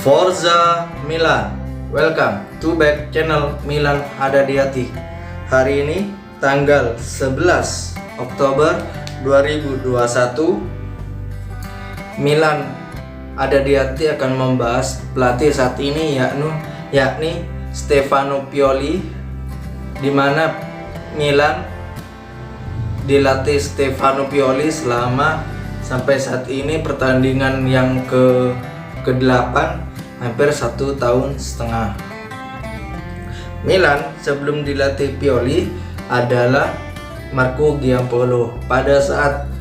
Forza Milan, welcome to back channel Milan Ada di Hati. Hari ini tanggal 11 Oktober 2021, Milan Ada di Hati akan membahas pelatih saat ini yakni Stefano Pioli, di mana Milan dilatih Stefano Pioli selama sampai saat ini pertandingan yang ke-8, hampir 1,5 tahun. Milan sebelum dilatih Pioli adalah Marco Giampaolo. Pada saat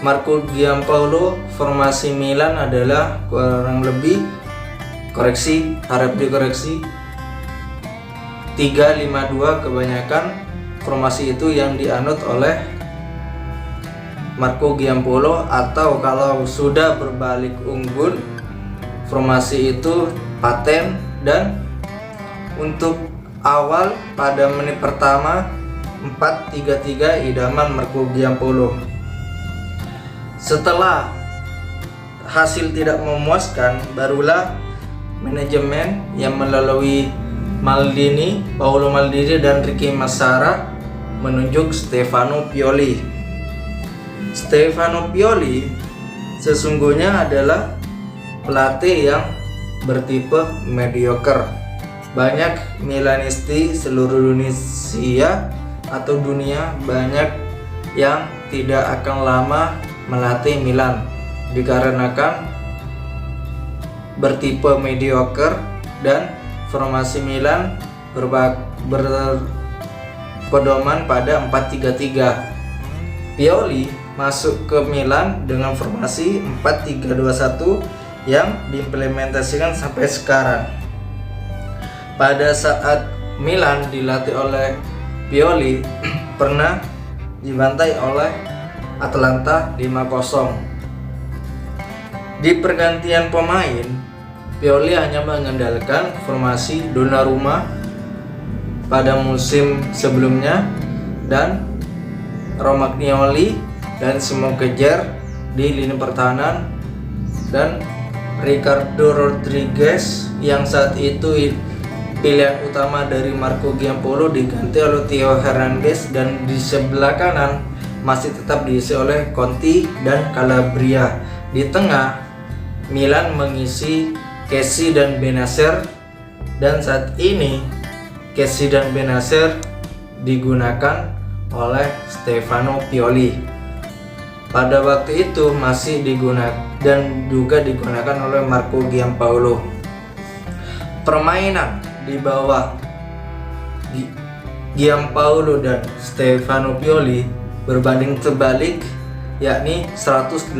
Marco Giampaolo, formasi Milan adalah kurang lebih, harap dikoreksi, 3-5-2 kebanyakan formasi itu yang dianut oleh Marco Giampaolo, atau kalau sudah berbalik unggul, formasi itu paten. Dan untuk awal pada menit pertama 4-3-3 idaman Marco Giampaolo. Setelah hasil tidak memuaskan, barulah manajemen yang melalui Paolo Maldini dan Ricky Massara menunjuk Stefano Pioli. Stefano Pioli sesungguhnya adalah pelatih yang bertipe mediocre. Banyak Milanisti seluruh Indonesia atau dunia banyak yang tidak akan lama melatih Milan dikarenakan bertipe mediocre dan formasi Milan berpedoman pada 4-3-3. Pioli masuk ke Milan dengan formasi 4-3-2-1 yang diimplementasikan sampai sekarang. Pada saat Milan dilatih oleh Pioli pernah dibantai oleh Atalanta 5-0. Di pergantian pemain, Pioli hanya mengandalkan formasi Donnarumma pada musim sebelumnya dan Romagnoli dan Simon Kjaer di lini pertahanan, dan Ricardo Rodriguez yang saat itu pilihan utama dari Marco Giampaolo diganti oleh Theo Hernandez, dan di sebelah kanan masih tetap diisi oleh Conti dan Calabria. Di tengah Milan mengisi Kessie dan Bennacer, dan saat ini Kessie dan Bennacer digunakan oleh Stefano Pioli. Pada waktu itu masih digunakan dan juga digunakan oleh Marco Giampaolo. Permainan di bawah Giampaolo dan Stefano Pioli berbanding terbalik, yakni 180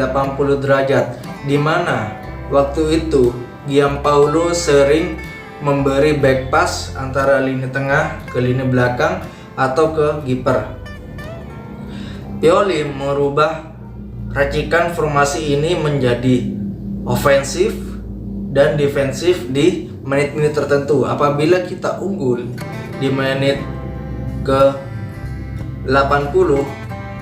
derajat, di mana waktu itu Giampaolo sering memberi back pass antara lini tengah ke lini belakang atau ke kiper. Pioli merubah racikan formasi ini menjadi ofensif dan defensif di menit-menit tertentu. Apabila kita unggul di menit ke 80,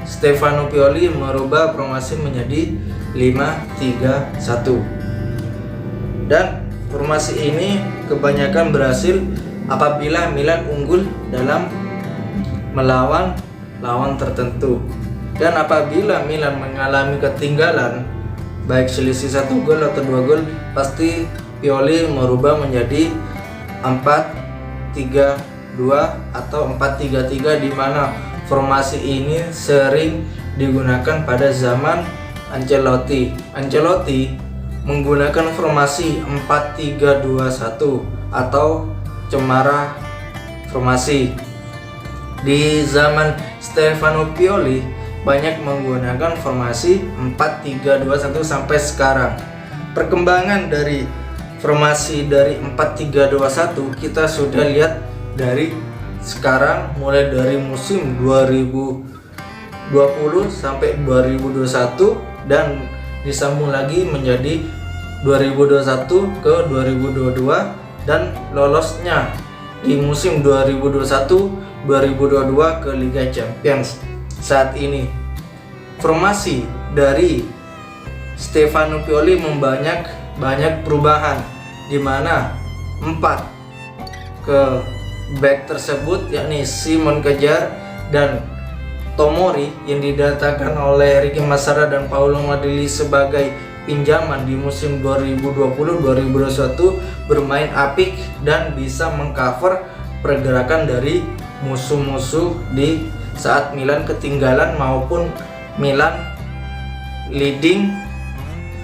Stefano Pioli merubah formasi menjadi 5-3-1. Dan formasi ini kebanyakan berhasil apabila Milan unggul dalam melawan lawan tertentu. Dan apabila Milan mengalami ketinggalan, baik selisih 1 gol atau 2 gol, pasti Pioli merubah menjadi 4-3-2 atau 4-3-3, di mana formasi ini sering digunakan pada zaman Ancelotti. Ancelotti menggunakan formasi 4-3-2-1 atau cemara formasi. Di zaman Stefano Pioli banyak menggunakan formasi 4-3-2-1 sampai sekarang. Perkembangan dari formasi dari 4-3-2-1 kita sudah lihat dari sekarang, mulai dari musim 2020 sampai 2021, dan disambung lagi menjadi 2021 ke 2022, dan lolosnya di musim 2021-2022 ke Liga Champions. Saat ini formasi dari Stefano Pioli banyak perubahan, di mana 4 ke back tersebut yakni Simon Kjaer dan Tomori yang didatangkan oleh Ricky Massara dan Paulo Maldini sebagai pinjaman di musim 2020-2021 bermain apik dan bisa mengcover pergerakan dari musuh-musuh di saat Milan ketinggalan maupun Milan leading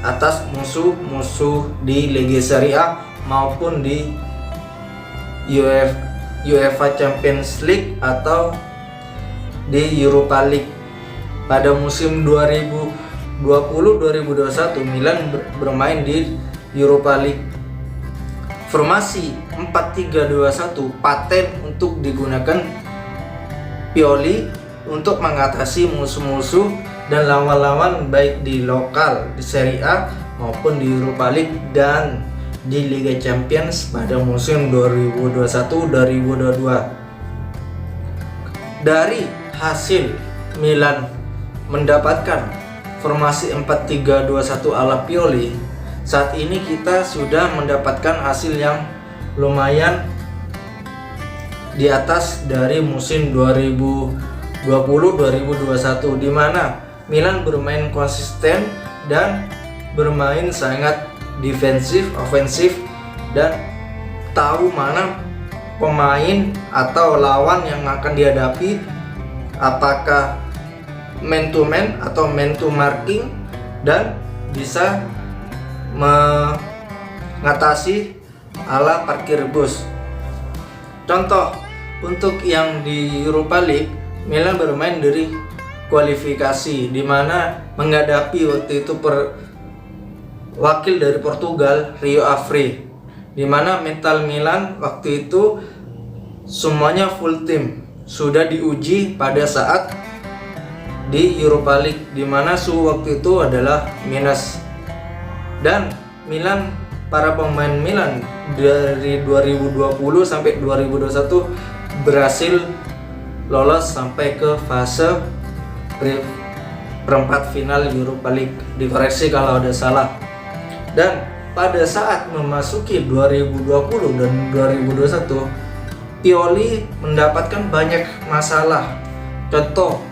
atas musuh-musuh di Liga Serie A maupun di UEFA Champions League atau di Europa League. Pada musim 2020-2021 Milan bermain di Europa League. Formasi 4-3-2-1 paten untuk digunakan Pioli untuk mengatasi musuh-musuh dan lawan-lawan baik di lokal di Serie A maupun di Europa League dan di Liga Champions pada musim 2021-2022. Dari hasil Milan mendapatkan formasi 4-3-2-1 ala Pioli, saat ini kita sudah mendapatkan hasil yang lumayan di atas dari musim 2020-2021 di mana Milan bermain konsisten dan bermain sangat defensif, ofensif, dan tahu mana pemain atau lawan yang akan dihadapi, apakah man to man atau man to marking, dan bisa mengatasi ala parkir bus. Contoh untuk yang di Europa League, Milan bermain dari kualifikasi di mana menghadapi waktu itu wakil dari Portugal, Rio Ave, di mana mental Milan waktu itu semuanya full tim sudah diuji pada saat di Europa League, di mana suhu waktu itu adalah minus. Dan Milan, para pemain Milan dari 2020 sampai 2021 berhasil lolos sampai ke fase perempat final Europa League. Dikoreksi kalau ada salah. Dan pada saat memasuki 2020 dan 2021, Pioli mendapatkan banyak masalah. Contoh,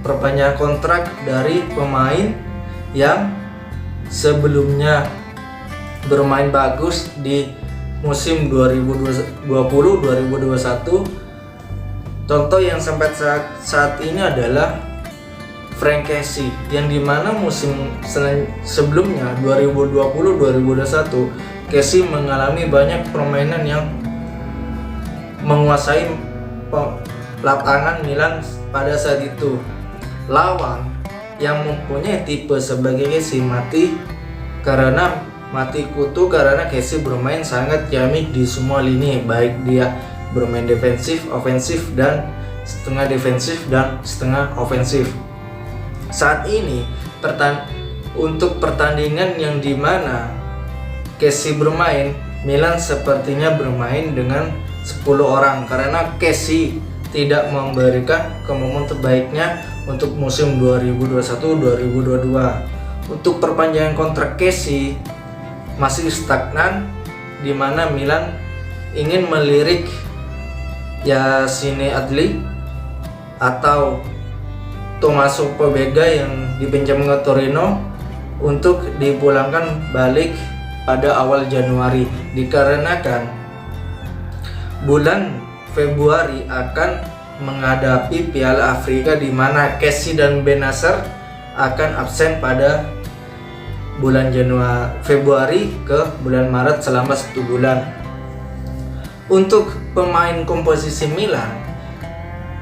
perpanjangan kontrak dari pemain yang sebelumnya bermain bagus di musim 2020-2021. Contoh yang sampai saat ini adalah Franck Kessie, yang dimana musim sebelumnya 2020-2021 Kessie mengalami banyak permainan yang menguasai lapangan Milan pada saat itu. Lawan yang mempunyai tipe sebagai Kessie mati kutu karena Kessie bermain sangat ciamik di semua lini, baik dia bermain defensif, ofensif, dan setengah defensif dan setengah ofensif. Saat ini untuk pertandingan yang dimana Kessie bermain, Milan sepertinya bermain dengan 10 orang karena Kessie tidak memberikan kemampuan terbaiknya untuk musim 2021-2022. Untuk perpanjangan kontrak Kessie masih stagnan, di mana Milan ingin melirik Yassine Adli atau Tommaso Pobega yang dipinjam ke Torino untuk dipulangkan balik pada awal Januari, dikarenakan bulan Februari akan menghadapi Piala Afrika, di mana Kessie dan Bennacer akan absen pada bulan Februari ke bulan Maret selama 1 bulan. Untuk pemain komposisi Milan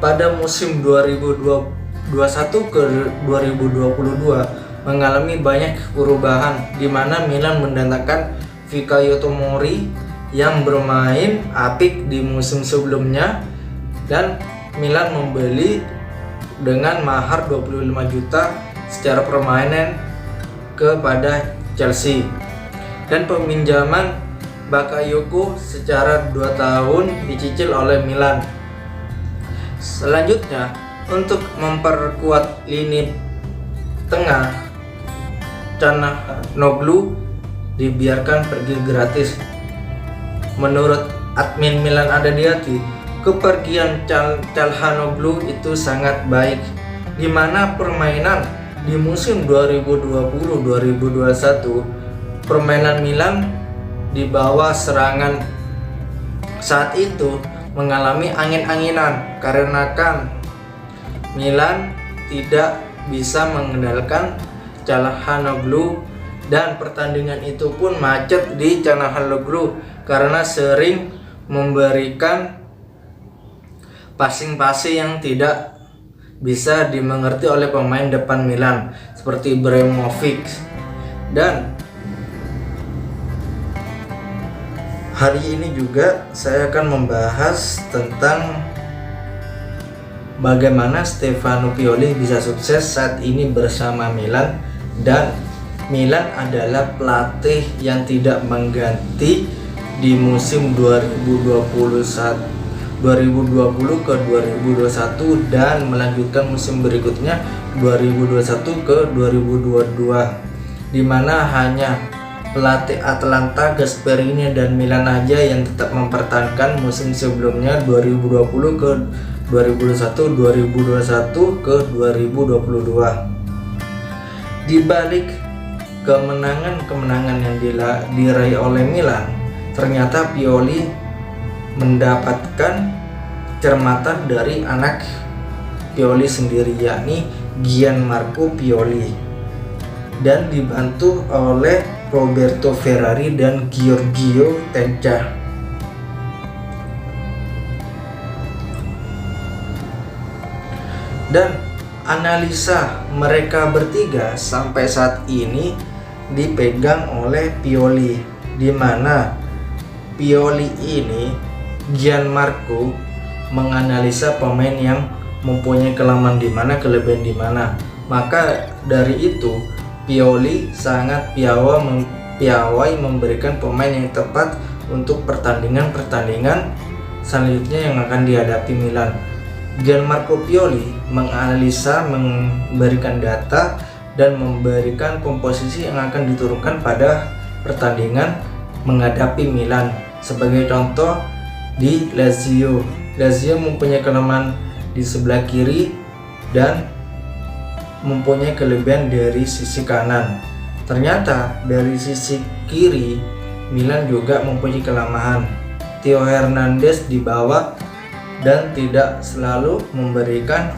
pada musim 2021 ke 2022 mengalami banyak perubahan, di mana Milan mendatangkan Fikayo Tomori yang bermain apik di musim sebelumnya, dan Milan membeli dengan mahar 25 juta secara permanen kepada Chelsea, dan peminjaman Bakayoko secara 2 tahun dicicil oleh Milan. Selanjutnya, untuk memperkuat lini tengah, Calhanoglu dibiarkan pergi gratis. Menurut admin Milan Adadiati, kepergian Calhanoglu itu sangat baik, di mana permainan di musim 2020-2021 permainan Milan di bawah serangan saat itu mengalami angin-anginan karena Milan tidak bisa mengendalikan Calhanoglu, dan pertandingan itu pun macet di Calhanoglu karena sering memberikan passing-passing yang tidak bisa dimengerti oleh pemain depan Milan seperti Ibrahimovic. Dan hari ini juga saya akan membahas tentang bagaimana Stefano Pioli bisa sukses saat ini bersama Milan, dan Milan adalah pelatih yang tidak mengganti di musim 2020 ke 2021 dan melanjutkan musim berikutnya 2021 ke 2022, di mana hanya pelatih Atalanta Gasperini dan Milan aja yang tetap mempertahankan musim sebelumnya 2020 ke 2021, 2021 ke 2022. Di balik kemenangan yang diraih oleh Milan, ternyata Pioli mendapatkan cermatan dari anak Pioli sendiri, yakni Gianmarco Pioli, dan dibantu oleh Roberto Ferrari dan Giorgio Tecca. Dan analisa mereka bertiga sampai saat ini dipegang oleh Pioli, di mana Pioli ini Gianmarco menganalisa pemain yang mempunyai kelemahan di mana, kelebihan di mana. Maka dari itu Pioli sangat piawai memberikan pemain yang tepat untuk pertandingan selanjutnya yang akan dihadapi Milan. Gianmarco Pioli menganalisa, memberikan data, dan memberikan komposisi yang akan diturunkan pada pertandingan menghadapi Milan. Sebagai contoh, di Lazio mempunyai kelemahan di sebelah kiri dan mempunyai kelebihan dari sisi kanan. Ternyata dari sisi kiri Milan juga mempunyai kelemahan. Theo Hernandez di bawah dan tidak selalu memberikan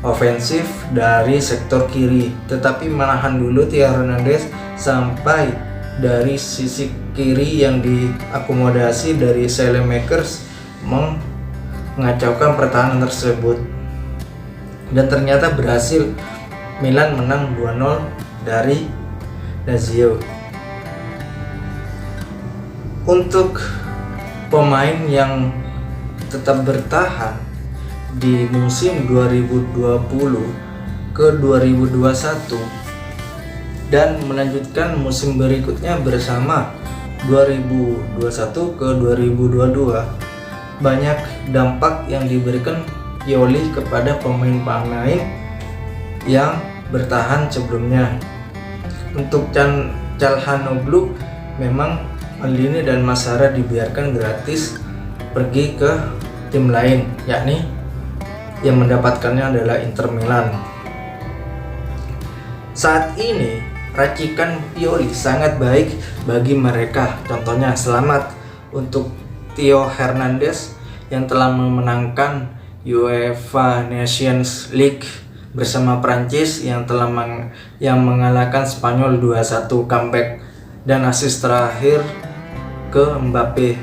ofensif dari sektor kiri, tetapi menahan dulu Theo Hernandez sampai dari sisi kiri yang diakomodasi dari Saelemaekers mengacaukan pertahanan tersebut, dan ternyata berhasil. Milan menang 2-0 dari Lazio. Untuk pemain yang tetap bertahan di musim 2020 ke 2021 dan melanjutkan musim berikutnya bersama 2021 ke 2022, banyak dampak yang diberikan Pioli kepada pemain-pemain yang bertahan sebelumnya. Untuk Calhanoglu memang Maldini dan Massara dibiarkan gratis pergi ke tim lain, yakni yang mendapatkannya adalah Inter Milan. Saat ini racikan Pioli sangat baik bagi mereka. Contohnya selamat untuk Theo Hernandez yang telah memenangkan UEFA Nations League bersama Prancis, yang telah mengalahkan Spanyol 2-1 comeback, dan asis terakhir ke Mbappe.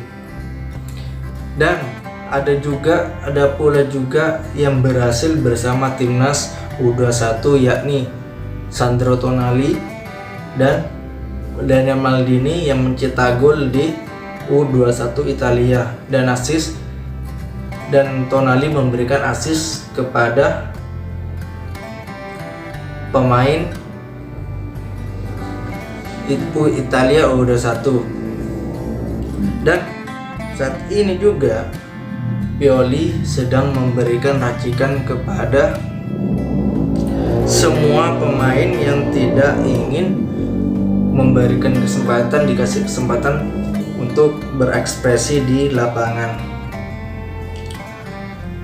Dan ada pula juga yang berhasil bersama timnas U21, yakni Sandro Tonali dan Daniel Maldini yang mencetak gol di U21 Italia, dan Tonali memberikan asis kepada pemain Italia U21. Dan saat ini juga Pioli sedang memberikan racikan kepada semua pemain yang tidak ingin dikasih kesempatan untuk berekspresi di lapangan.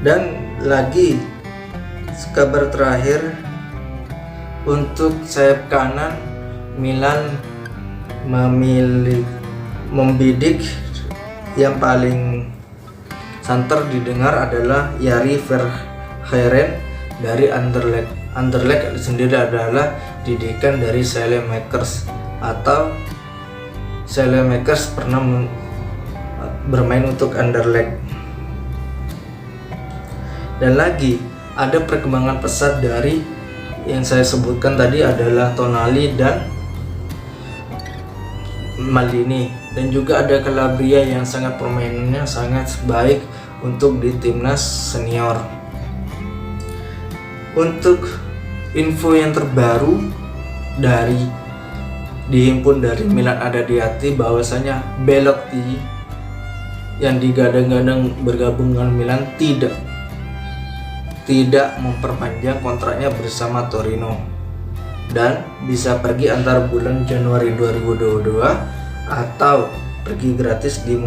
Dan lagi kabar terakhir, untuk sayap kanan Milan membidik yang paling santer didengar adalah Yari Verhaeren dari Anderlecht. Anderlecht sendiri adalah didikan dari Saelemaekers, atau Saelemaekers pernah bermain untuk Anderlecht. Dan lagi ada perkembangan pesat dari yang saya sebutkan tadi adalah Tonali dan Maldini, dan juga ada Calabria yang permainannya sangat baik untuk di timnas senior. Untuk info yang terbaru dihimpun dari Milan ada di hati, bahwasanya Belotti yang digadang-gadang bergabung dengan Milan tidak memperpanjang kontraknya bersama Torino dan bisa pergi antara bulan Januari 2022 atau pergi gratis di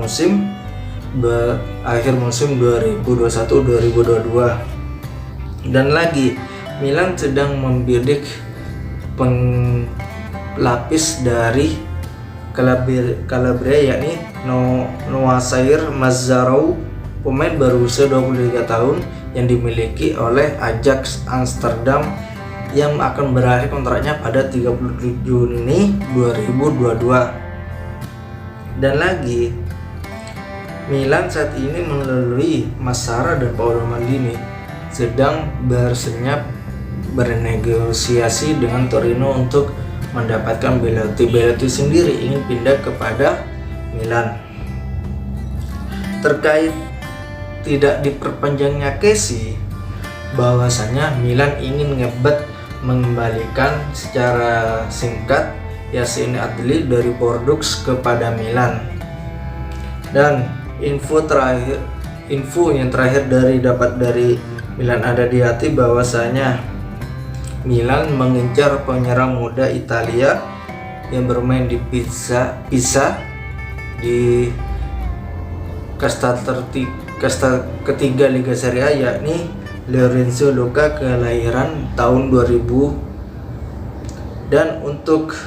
akhir musim 2021-2022. Dan lagi Milan sedang membidik pelapis dari Calabria, yakni Noasir Mazzarou, pemain berusia 23 tahun yang dimiliki oleh Ajax Amsterdam, yang akan berakhir kontraknya pada 30 Juni 2022. Dan lagi Milan saat ini melalui Massara dan Paolo Maldini sedang bersenyap bernegosiasi dengan Torino untuk mendapatkan Belotti. Belotti sendiri ingin pindah kepada Milan. Terkait tidak diperpanjangnya Kessie, bahwasanya Milan ingin mengembalikan secara singkat Yassine Adli dari Bordeaux kepada Milan. Dan info yang terakhir dapat dari Milan ada di hati, bahwasanya Milan mengincar penyerang muda Italia yang bermain di Pisa di kasta ketiga Liga Serie A, yakni Lorenzo Luca, kelahiran tahun 2000. Dan untuk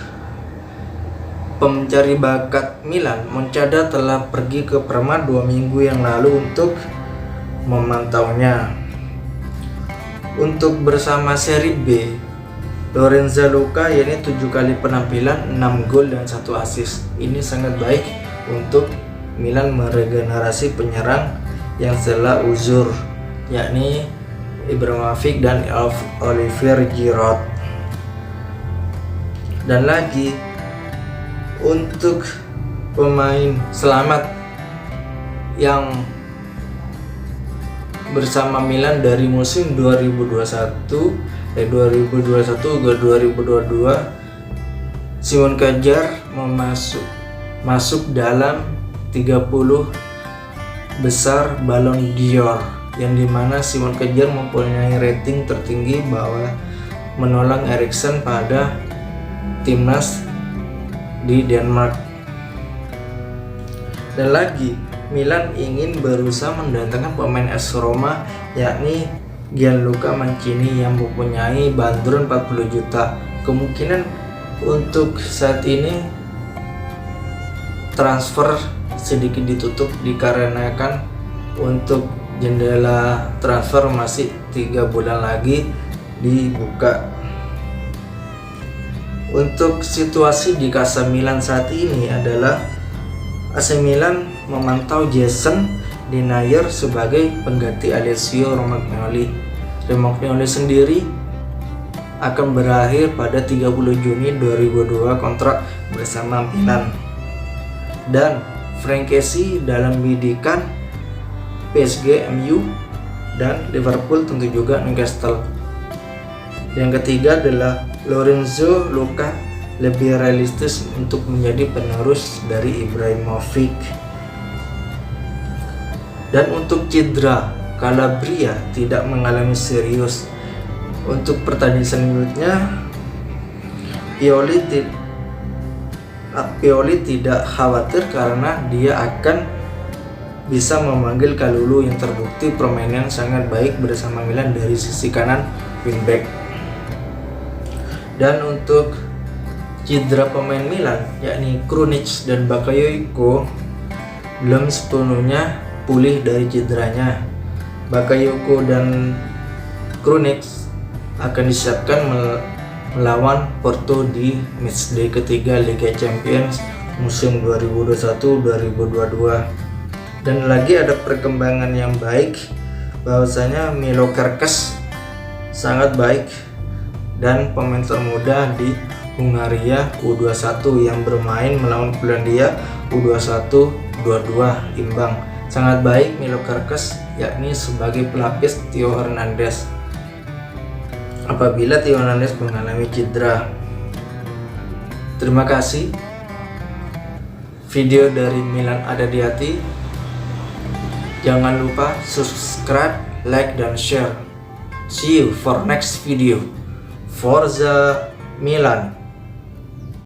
pencari bakat Milan, Moncada telah pergi ke Parma 2 minggu yang lalu untuk memantaunya. Untuk bersama Serie B, Lorenzo Luca yakni 7 kali penampilan, 6 gol dan 1 assist. Ini sangat baik untuk Milan meregenerasi penyerang yang telah uzur, yakni Ibrahimovic dan Olivier Giroud. Dan lagi untuk pemain selamat yang bersama Milan dari musim 2021 ke 2022, Simon Kjaer masuk dalam 30 besar Ballon d'Or, yang dimana Simon Kjaer mempunyai rating tertinggi bahwa menolak Eriksen pada timnas di Denmark. Dan lagi Milan ingin berusaha mendatangkan pemain AS Roma, yakni Gianluca Mancini yang mempunyai bandrol 40 juta. Kemungkinan untuk saat ini transfer sedikit ditutup dikarenakan untuk jendela transfer masih 3 bulan lagi dibuka. Untuk situasi di Casa Milan saat ini adalah AC Milan memantau Jason Denayer sebagai pengganti Alessio Romagnoli. Romagnoli sendiri akan berakhir pada 30 Juni 2022 kontrak bersama Milan. Dan Frank Kessie dalam bidikan PSG, MU, dan Liverpool, tentu juga Newcastle. Yang ketiga adalah Lorenzo Luca lebih realistis untuk menjadi penerus dari Ibrahimovic. Dan untuk cedera, Calabria tidak mengalami serius. Untuk pertandingan selanjutnya, Pioli Pioli tidak khawatir karena dia akan bisa memanggil Kalulu yang terbukti permainan sangat baik bersama Milan dari sisi kanan wingback. Dan untuk cedera pemain Milan yakni Krunic dan Bakayoko belum sepenuhnya pulih dari cederanya. Bakayoko dan Krunic akan disiapkan melawan Porto di matchday ketiga Liga Champions musim 2021-2022. Dan lagi ada perkembangan yang baik bahwasanya Milo Kerkez sangat baik dan pemain termuda di Hungaria U21 yang bermain melawan Polandia U21 2-2 imbang. Sangat baik Milo Kerkez yakni sebagai pelapis Theo Hernandez apabila Theo Hernandez mengalami cedera. Terima kasih. Video dari Milan ada di hati. Jangan lupa subscribe, like, dan share. See you for next video. Forza Milan.